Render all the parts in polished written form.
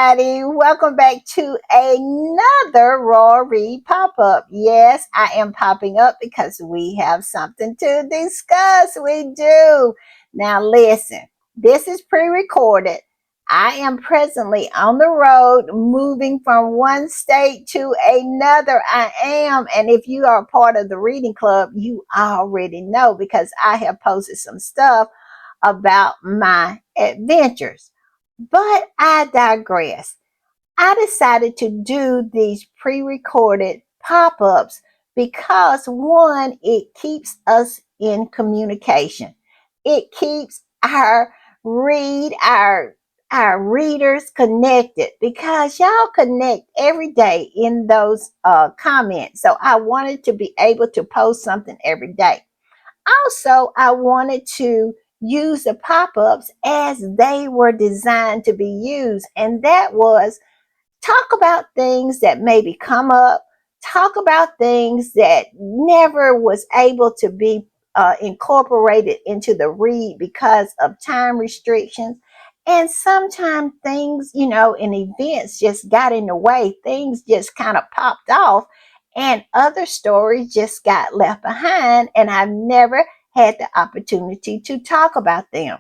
everybody. Welcome back to another Raw Read pop-up. Yes, I am popping up because we have something to discuss. We do. Now listen, this is pre-recorded. I am presently on the road moving from one state to another. I am. And if you are a part of the reading club, you already know because I have posted some stuff about my adventures. But I digress. I decided to do these pre recorded pop ups because one, it keeps us in communication. It keeps our readers connected because y'all connect every day in those comments. So I wanted to be able to post something every day. Also, I wanted to use the pop ups as they were designed to be used, and that was talk about things that maybe come up, talk about things that never was able to be incorporated into the read because of time restrictions. And sometimes things, in events just got in the way. Things just kind of popped off, and other stories just got left behind. And I've never had the opportunity to talk about them.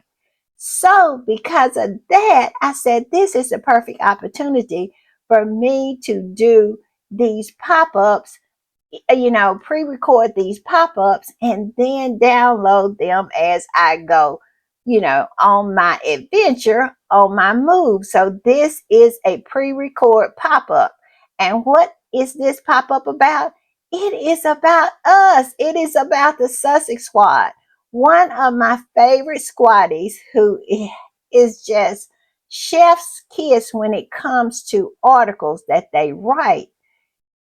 So, because of that, I said this is a perfect opportunity for me to do these pop ups, pre record these pop ups and then download them as I go, on my adventure, on my move. So, this is a pre record pop up. And what is this pop up about? It is about us, it is about the Sussex Squad. One of my favorite squaddies who is just chef's kiss when it comes to articles that they write,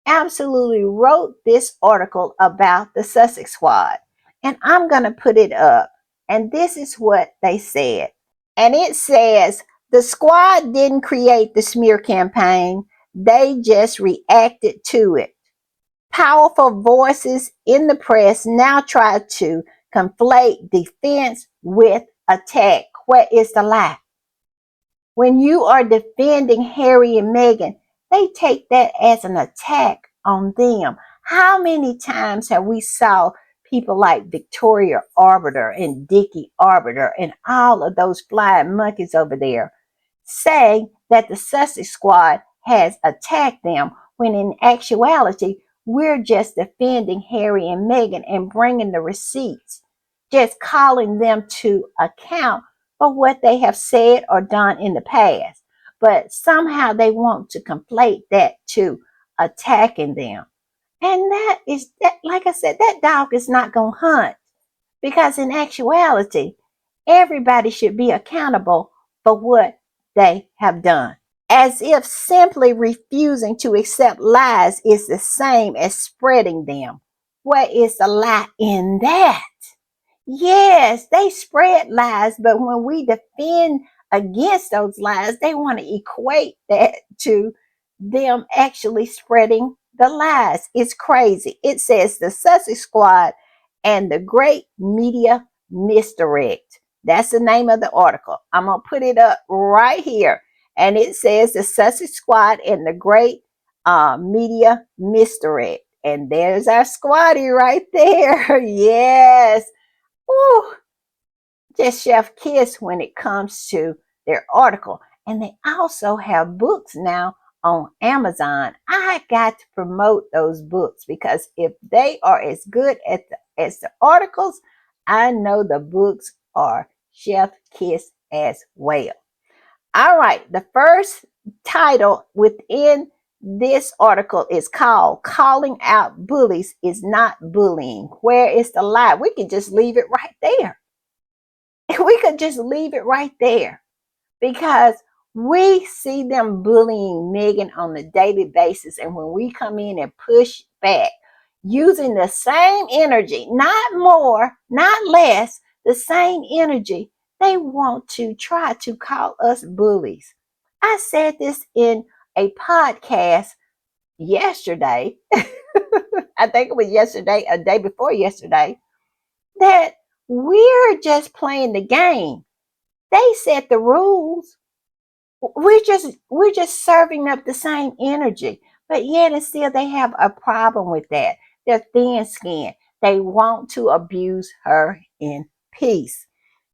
absolutely wrote this article about the Sussex Squad. And I'm going to put it up. And this is what they said. And it says the squad didn't create the smear campaign, they just reacted to it. Powerful voices in the press now try to conflate defense with attack. Where is the lie? When you are defending Harry and Meghan, they take that as an attack on them. How many times have we saw people like Victoria Arbiter and Dickie Arbiter and all of those flying monkeys over there say that the Sussex Squad has attacked them when in actuality we're just defending Harry and Meghan and bringing the receipts, just calling them to account for what they have said or done in the past. But somehow they want to conflate that to attacking them. And that is that, like I said, that dog is not going to hunt because in actuality, everybody should be accountable for what they have done. As if simply refusing to accept lies is the same as spreading them. Where is the lie in that? Yes, they spread lies, but when we defend against those lies, they want to equate that to them actually spreading the lies. It's crazy. It says the Sussex Squad and the Great Media Misdirect. That's the name of the article. I'm going to put it up right here. And it says the Sussex Squad and the Great Media Misdirect. And there's our squatty right there. Yes. Woo, just chef kiss when it comes to their article. And they also have books now on Amazon. I got to promote those books because if they are as good as the articles, I know the books are chef kiss as well. All right, the first title within this article is called Calling Out Bullies is Not Bullying. Where is the lie? We could just leave it right there. We could just leave it right there because we see them bullying Meghan on a daily basis. And when we come in and push back using the same energy, not more, not less, the same energy, they want to try to call us bullies. I said this in a podcast yesterday. I think it was yesterday, a day before yesterday, that we're just playing the game. They set the rules. we're just serving up the same energy, but yet and still they have a problem with that. They're thin skinned. They want to abuse her in peace.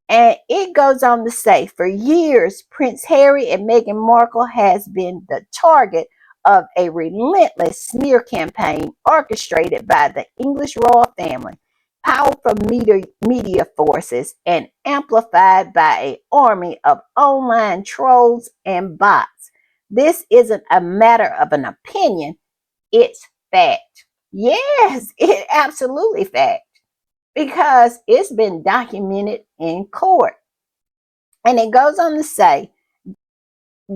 And it goes on to say, for years, Prince Harry and Meghan Markle has been the target of a relentless smear campaign orchestrated by the English royal family, powerful media forces, and amplified by an army of online trolls and bots. This isn't a matter of an opinion, it's fact. Yes, it absolutely fact, because it's been documented in court. And it goes on to say,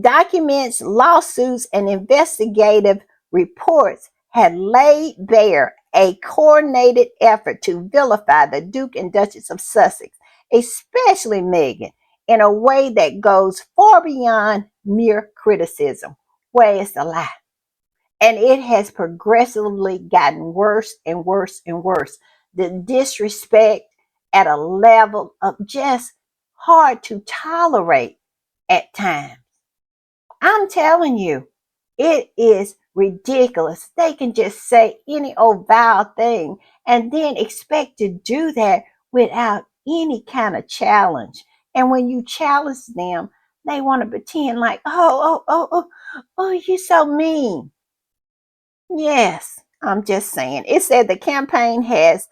documents, lawsuits, and investigative reports had laid bare a coordinated effort to vilify the Duke and Duchess of Sussex, especially Meghan, in a way that goes far beyond mere criticism. Where is the lie? And it has progressively gotten worse and worse and worse. The disrespect at a level of just hard to tolerate at times. I'm telling you, it is ridiculous. They can just say any old vile thing and then expect to do that without any kind of challenge. And when you challenge them, they want to pretend like, oh, you're so mean. Yes, I'm just saying. It said the campaign has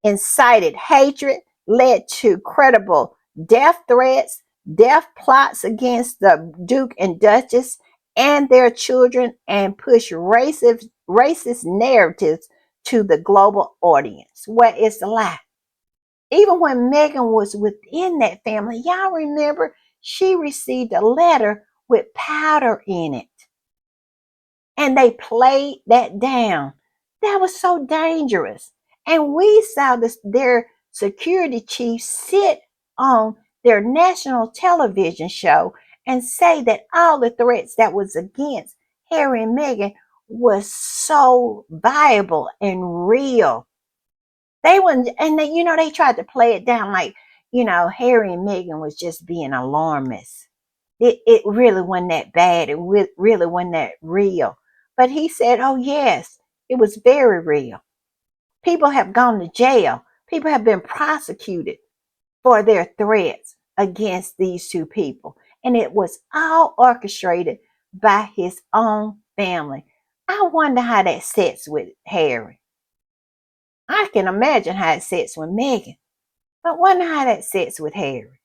incited hatred, led to credible death threats, death plots against the Duke and Duchess and their children, and pushed racist narratives to the global audience. Where is the lie? Even when Meghan was within that family, y'all remember she received a letter with powder in it, and they played that down. That was so dangerous. And we saw their security chief sit on their national television show and say that all the threats that was against Harry and Meghan was so viable and real. They wouldn't, and they tried to play it down like, Harry and Meghan was just being alarmist. It really wasn't that bad. It really wasn't that real. But he said, oh, yes, it was very real. People have gone to jail. People have been prosecuted for their threats against these two people. And it was all orchestrated by his own family. I wonder how that sits with Harry. I can imagine how it sits with Meghan, but wonder how that sits with Harry.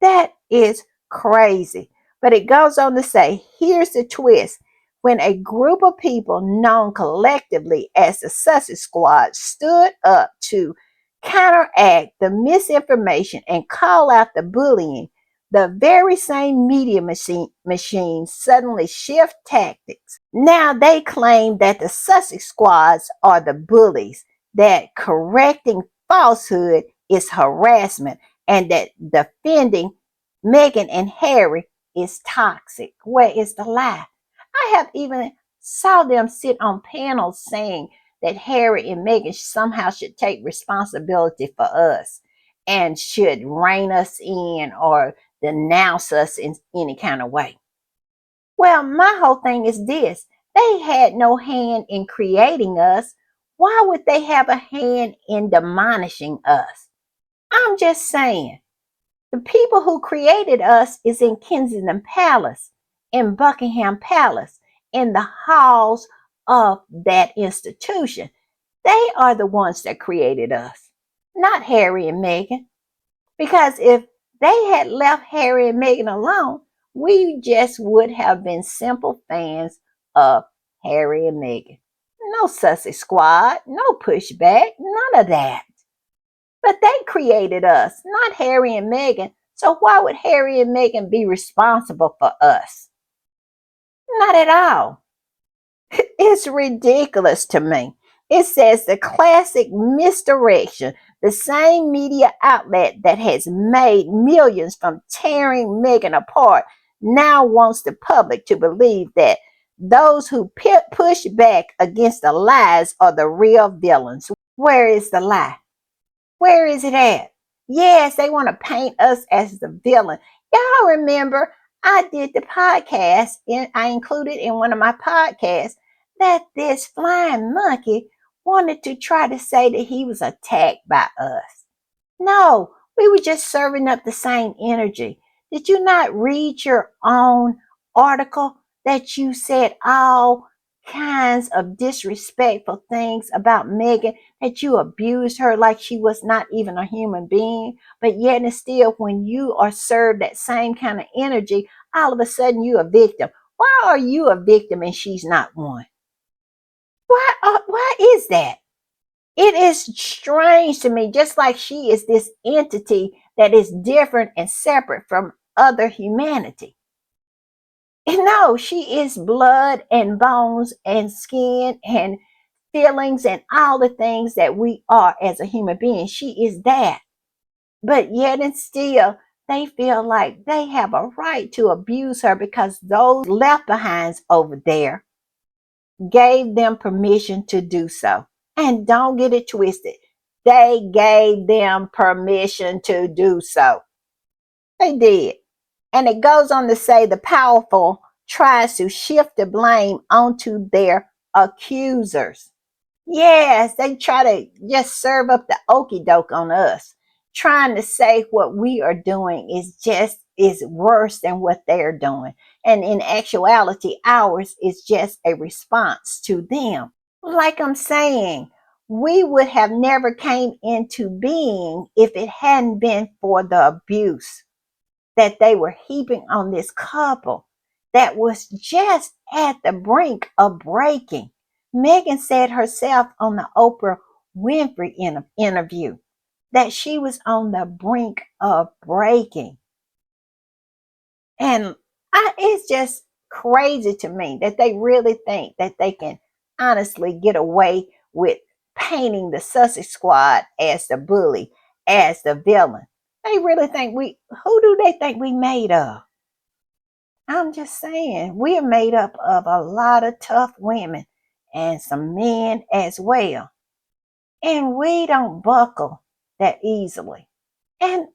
That is crazy. But it goes on to say, here's the twist. When a group of people known collectively as the Sussex Squad stood up to counteract the misinformation and call out the bullying, the very same media machines suddenly shift tactics. Now they claim that the Sussex Squads are the bullies, that correcting falsehood is harassment, and that defending Meghan and Harry is toxic. Where is the lie? I have even saw them sit on panels saying that Harry and Meghan somehow should take responsibility for us and should rein us in or denounce us in any kind of way. Well, my whole thing is this. They had no hand in creating us. Why would they have a hand in demolishing us? I'm just saying. The people who created us is in Kensington Palace, in Buckingham Palace, in the halls of that institution. They are the ones that created us, not Harry and Meghan. Because if they had left Harry and Meghan alone, we just would have been simple fans of Harry and Meghan. No Sussex Squad, no pushback, none of that. But they created us, not Harry and Meghan. So why would Harry and Meghan be responsible for us? Not at all. It's ridiculous to me. It says the classic Misdirection, the same media outlet that has made millions from tearing Meghan apart, now wants the public to believe that those who push back against the lies are the real villains. Where is the lie? Where is it at? Yes, they want to paint us as the villain. Y'all remember, I did the podcast, and I included in one of my podcasts that this flying monkey wanted to try to say that he was attacked by us. No, we were just serving up the same energy. Did you not read your own article that you said all kinds of disrespectful things about Megan, that you abused her like she was not even a human being? But yet and still, when you are served that same kind of energy, all of a sudden you're a victim. Why are you a victim and she's not one? Why is that? It is strange to me, just like she is this entity that is different and separate from other humanity. And no, she is blood and bones and skin and feelings and all the things that we are as a human being. She is that. But yet and still, they feel like they have a right to abuse her because those left behinds over there gave them permission to do so. And don't get it twisted. They gave them permission to do so. They did. And it goes on to say the powerful tries to shift the blame onto their accusers. Yes, they try to just serve up the okie doke on us, trying to say what we are doing is worse than what they're doing. And in actuality, ours is just a response to them. Like I'm saying, we would have never came into being if it hadn't been for the abuse that they were heaping on this couple that was just at the brink of breaking. Megan said herself on the Oprah Winfrey interview that she was on the brink of breaking. And it's just crazy to me that they really think that they can honestly get away with painting the Sussex Squad as the bully, as the villain. They really think who do they think we made of? I'm just saying, we are made up of a lot of tough women and some men as well. And we don't buckle that easily. And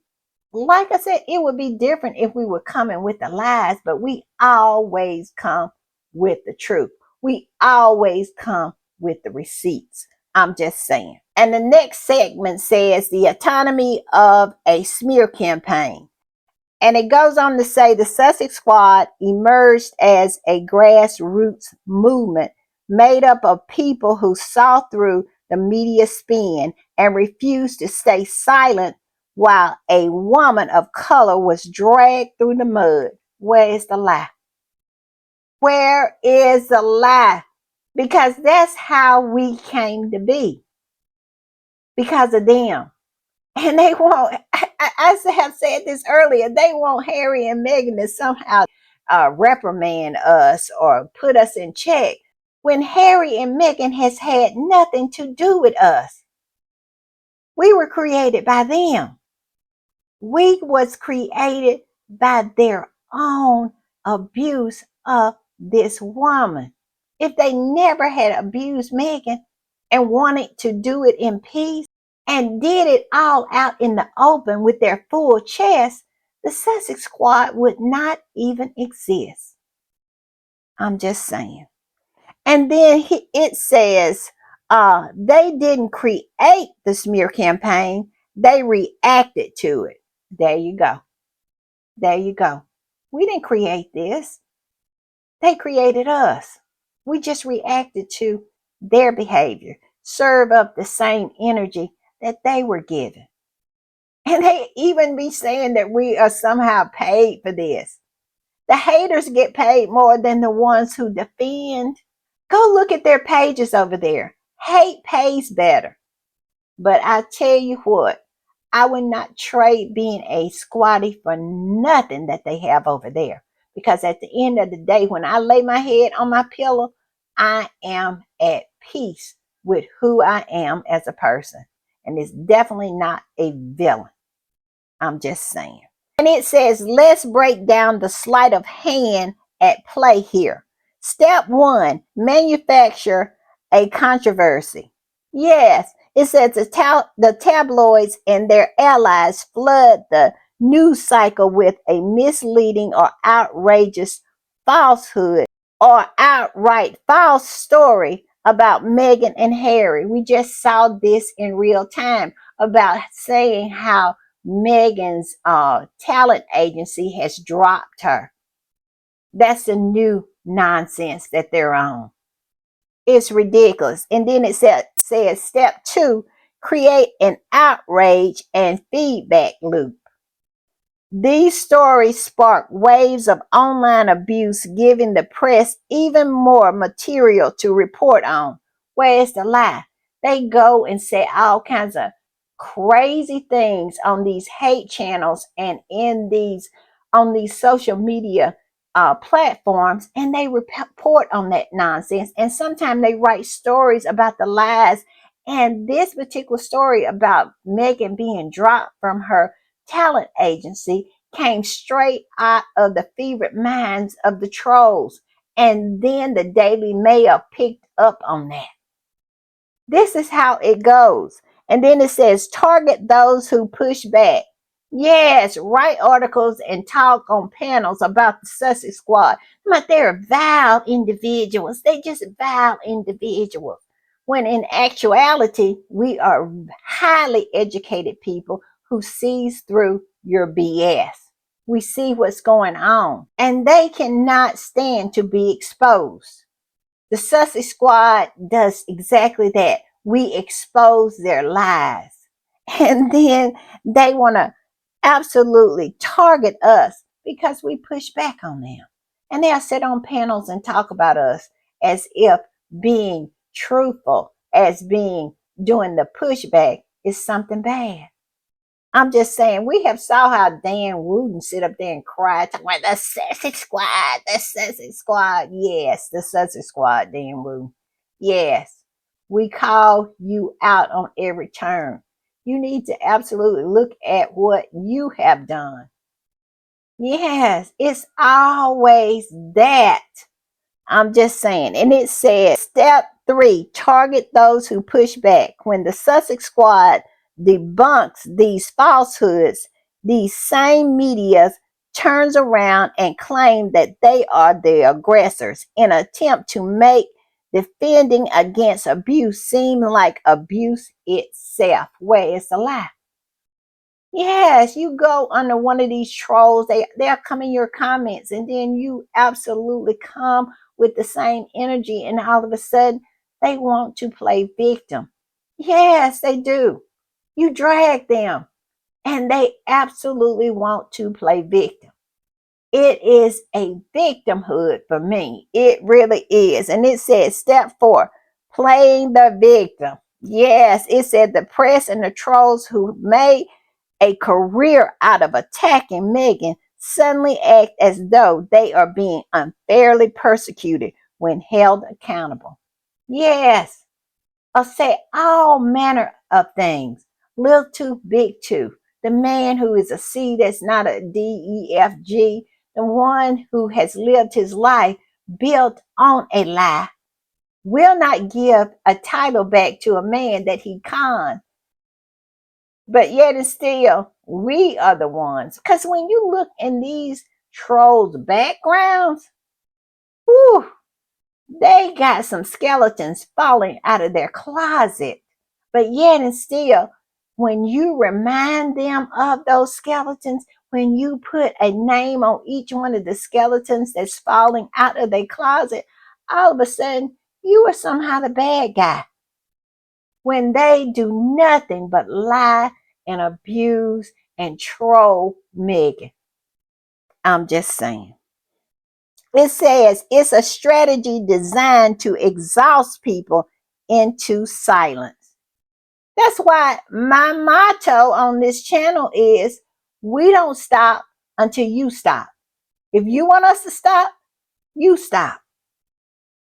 like I said, it would be different if we were coming with the lies, but we always come with the truth. We always come with the receipts. I'm just saying. And the next segment says the autonomy of a smear campaign. And it goes on to say the Sussex Squad emerged as a grassroots movement made up of people who saw through the media spin and refused to stay silent while a woman of color was dragged through the mud. Where is the lie? Where is the lie? Because that's how we came to be. Because of them. And they want, I have said this earlier, they want Harry and Meghan to somehow reprimand us or put us in check when Harry and Meghan has had nothing to do with us. We were created by them. We was created by their own abuse of this woman. If they never had abused Meghan and wanted to do it in peace, and did it all out in the open with their full chest, the Sussex Squad would not even exist. I'm just saying. And then it says they didn't create the smear campaign, they reacted to it. There you go. There you go. We didn't create this. They created us. We just reacted to their behavior, serve up the same energy that they were given. And they even be saying that we are somehow paid for this. The haters get paid more than the ones who defend. Go look at their pages over there. Hate pays better. But I tell you what, I would not trade being a squatty for nothing that they have over there. Because at the end of the day, when I lay my head on my pillow, I am at peace with who I am as a person. And it's definitely not a villain. I'm just saying. And it says, let's break down the sleight of hand at play here. Step one, manufacture a controversy. Yes, it says the tabloids and their allies flood the news cycle with a misleading or outrageous falsehood or outright false story about Meghan and Harry. We just saw this in real time about saying how Meghan's talent agency has dropped her. That's the new nonsense that they're on. It's ridiculous. And then it says step 2, create an outrage and feedback loop. These stories spark waves of online abuse, giving the press even more material to report on. Where's the lie? They go and say all kinds of crazy things on these hate channels and in these on these social media platforms, and they report on that nonsense. And sometimes they write stories about the lies. And this particular story about Meghan being dropped from her talent agency came straight out of the fevered minds of the trolls. And then the Daily Mail picked up on that. This is how it goes. And then it says, target those who push back. Yes, write articles and talk on panels about the Sussex Squad. But they're vile individuals. They just vile individuals. When in actuality, we are highly educated people who sees through your BS. We see what's going on. And they cannot stand to be exposed. The Sussex Squad does exactly that. We expose their lies. And then they want to absolutely target us because we push back on them. And they'll sit on panels and talk about us as if being truthful, as being doing the pushback is something bad. I'm just saying, we have saw how Dan Wooden sit up there and cry, talking about the Sussex Squad, the Sussex Squad. Yes, the Sussex Squad, Dan Wooden. Yes, we call you out on every turn. You need to absolutely look at what you have done. Yes, it's always that. I'm just saying. And it says, step 3, target those who push back. When the Sussex Squad debunks these falsehoods, these same media turns around and claim that they are the aggressors in an attempt to make defending against abuse seem like abuse itself, where it's a lie. Yes, you go under one of these trolls, they'll come in your comments, and then you absolutely come with the same energy, and all of a sudden they want to play victim. Yes, they do. You drag them, and they absolutely want to play victim. It is a victimhood for me. It really is. And it says step 4, playing the victim. Yes, it said the press and the trolls who made a career out of attacking Meghan suddenly act as though they are being unfairly persecuted when held accountable. Yes, or say all manner of things, little too, big too. The man who is a C that's not a D, E, F, G, the one who has lived his life built on a lie, will not give a title back to a man that he conned. But yet and still, we are the ones. Because when you look in these trolls' backgrounds, whew, they got some skeletons falling out of their closet. But yet and still, when you remind them of those skeletons, when you put a name on each one of the skeletons that's falling out of their closet, all of a sudden, you are somehow the bad guy. When they do nothing but lie and abuse and troll Meghan. I'm just saying. It says it's a strategy designed to exhaust people into silence. That's why my motto on this channel is we don't stop until you stop. If you want us to stop, you stop.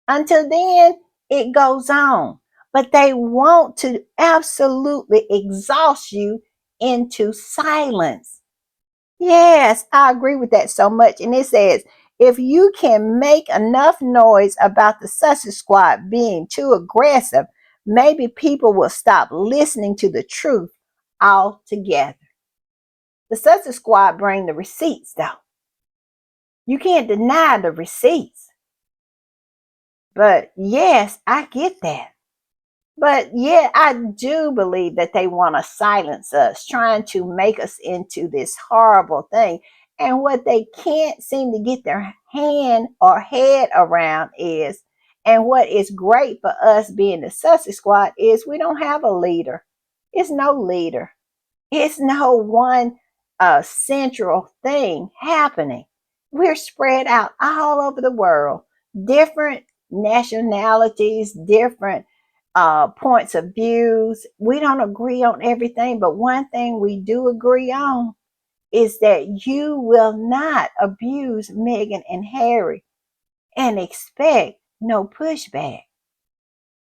Until then, it goes on. But they want to absolutely exhaust you into silence. Yes, I agree with that so much. And it says, if you can make enough noise about the Sussex Squad being too aggressive, maybe people will stop listening to the truth altogether. The Sussex Squad bring the receipts, though. You can't deny the receipts. But yes, I get that. But yeah, I do believe that they want to silence us, trying to make us into this horrible thing. And what they can't seem to get their hand or head around is, and what is great for us being the Sussex Squad, is we don't have a leader. It's no leader. It's no one central thing happening. We're spread out all over the world, different nationalities, different points of views. We don't agree on everything, but one thing we do agree on is that you will not abuse Meghan and Harry and expect no pushback.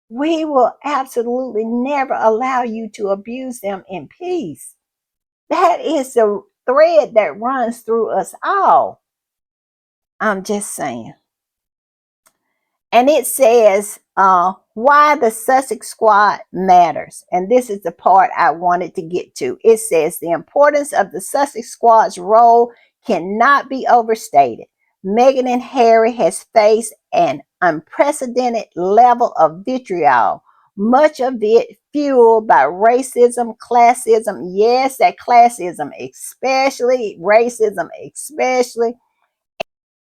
We will absolutely never allow you to abuse them in peace. That is the thread that runs through us all. I'm just saying. And it says why the Sussex Squad matters. And this is the part I wanted to get to. It says the importance of the Sussex Squad's role cannot be overstated. Meghan and Harry has faced an unprecedented level of vitriol, much of it fueled by racism, classism. Yes, that classism, especially racism, especially,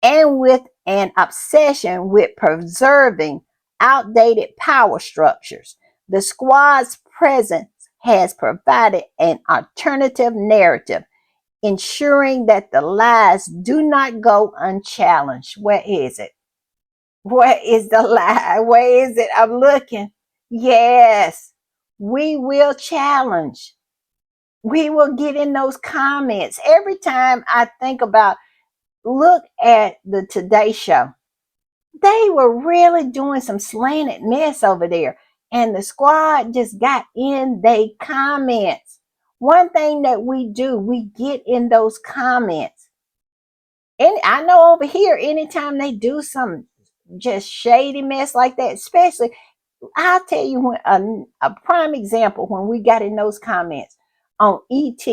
and with an obsession with preserving outdated power structures. The squad's presence has provided an alternative narrative, ensuring that the lies do not go unchallenged. Where is it? Where is the lie? Where is it? I'm looking. Yes, we will challenge. We will get in those comments. Every time I think about, look at the Today Show. They were really doing some slanted mess over there. And the squad just got in their comments. One thing that we do, we get in those comments. And I know over here, anytime they do some just shady mess like that, especially, I'll tell you when a prime example when we got in those comments on ET.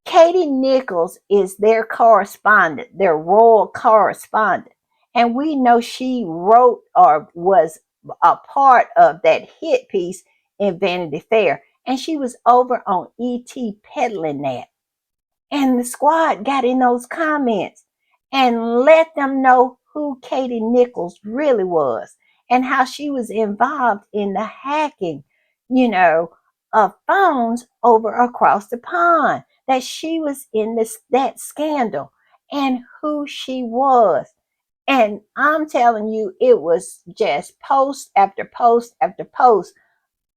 Katie Nichols is their correspondent, their royal correspondent. And we know she wrote or was a part of that hit piece in Vanity Fair. And she was over on ET peddling that. And the squad got in those comments and let them know who Katie Nichols really was and how she was involved in the hacking, you know, of phones over across the pond, that she was in that scandal and who she was. And I'm telling you, it was just post after post after post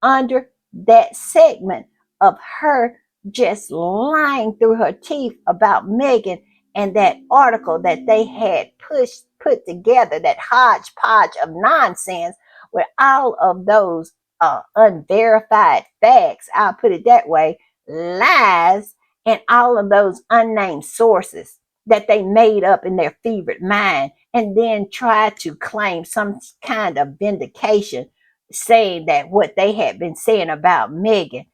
under that segment of her just lying through her teeth about Meghan and that article that they had put together, that hodgepodge of nonsense with all of those unverified facts, I'll put it that way, lies, and all of those unnamed sources that they made up in their fevered mind, and then tried to claim some kind of vindication, saying that what they had been saying about Meghan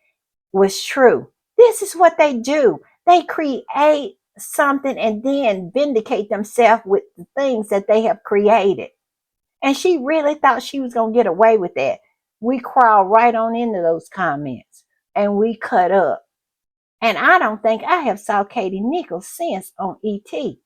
was true. This is what they do. They create something and then vindicate themselves with the things that they have created. And she really thought she was going to get away with that. We crawled right on into those comments and we cut up. And I don't think I have saw Katie Nichols since on ET.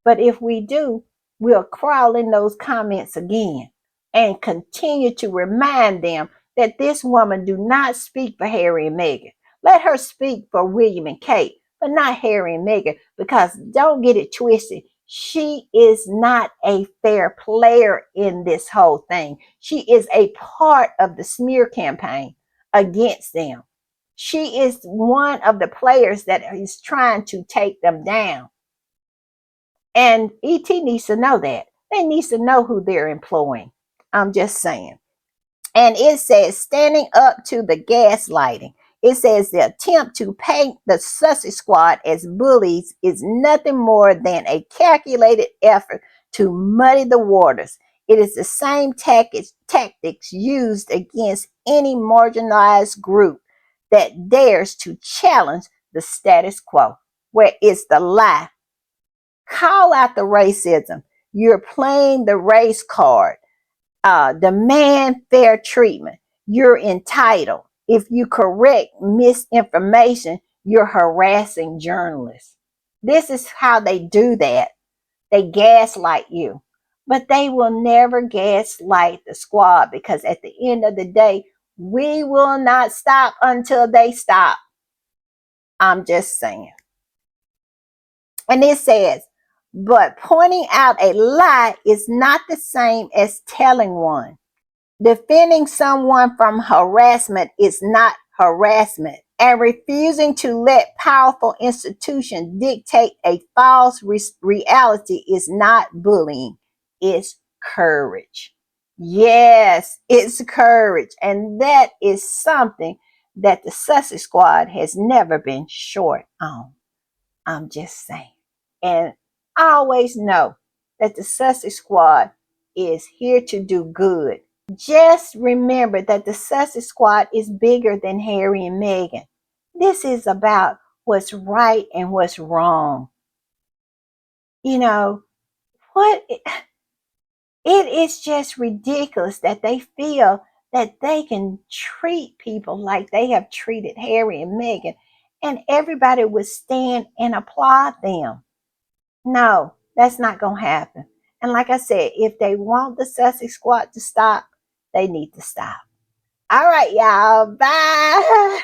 But if we do, we'll crawl in those comments again and continue to remind them that this woman do not speak for Harry and Meghan. Let her speak for William and Kate, but not Harry and Meghan, because don't get it twisted. She is not a fair player in this whole thing. She is a part of the smear campaign against them. She is one of the players that is trying to take them down. And ET needs to know that. They need to know who they're employing. I'm just saying. And it says, standing up to the gaslighting. It says the attempt to paint the Sussex Squad as bullies is nothing more than a calculated effort to muddy the waters. It is the same tactics used against any marginalized group that dares to challenge the status quo, where it's the lie. Call out the racism. You're playing the race card. Demand fair treatment. You're entitled. If you correct misinformation, you're harassing journalists. This is how they do that. They gaslight you. But they will never gaslight the squad, because at the end of the day, we will not stop until they stop. I'm just saying. And it says, but pointing out a lie is not the same as telling one. Defending someone from harassment is not harassment. And refusing to let powerful institutions dictate a false reality is not bullying. It's courage. Yes, it's courage. And that is something that the Sussex Squad has never been short on. I'm just saying. And I always know that the Sussex Squad is here to do good. Just remember that the Sussex Squad is bigger than Harry and Meghan. This is about what's right and what's wrong. You know, what it is just ridiculous that they feel that they can treat people like they have treated Harry and Meghan, and everybody would stand and applaud them. No, that's not going to happen. And like I said, if they want the Sussex Squad to stop, they need to stop. All right, y'all. Bye.